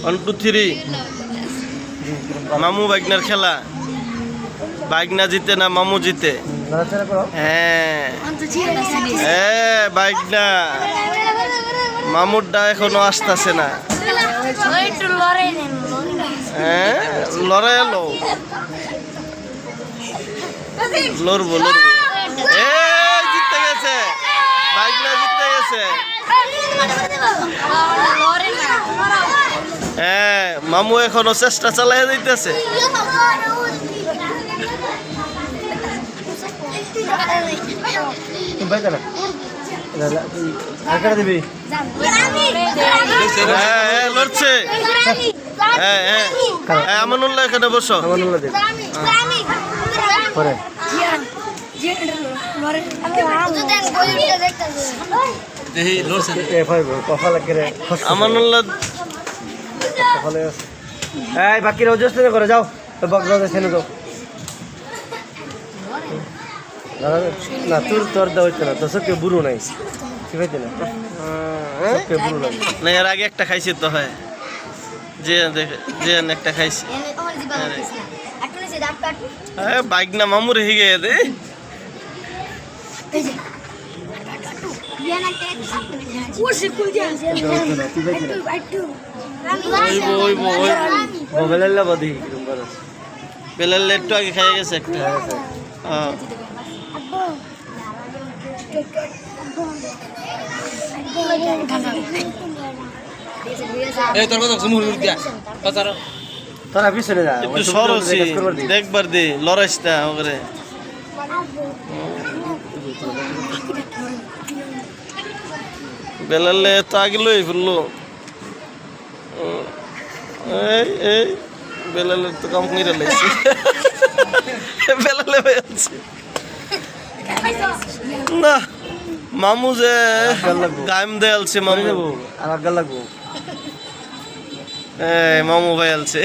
1 2 3 মামু বাইকনার খেলা বাইকনা জিতে না মামু জিতে হ্যাঁ বাইকনা মামুরটা এখনো আসতেছে না হ্যাঁ লড়াই এলো লড়বো জিততে গেছে বাইকনা জিততে গেছে হ্যাঁ মামু এখনো চেষ্টা চালাই দিতেছে লড়ছে আমানুল্লাহ এখানে বসো আমানুল্লাহ বাকিরা অজস্র করে যাও ছেনে যাও না তোর দেওয়া হইতো না তোর সবকে বুড়ো নাই ঠিক আছে না বুড়ো নাই না এর আগে একটা খাইছি তো হয় যে একটা খাইছি বাইক না মামু রেখে গিয়ে দে বেলাল একটু আগে খাই গেছে একটা তোরা পিছনে যা একটু সরছি দেখবার দি লড়াইসটা ওরে বেলালে তো আগে লই ফেললো এই বেলালের তো কাম করে লাইছে বেলালে হয়ে আছে না মামু যে গাইম দেয়ালছে মামু আর আগে লাগবো মামু ভাই আলছে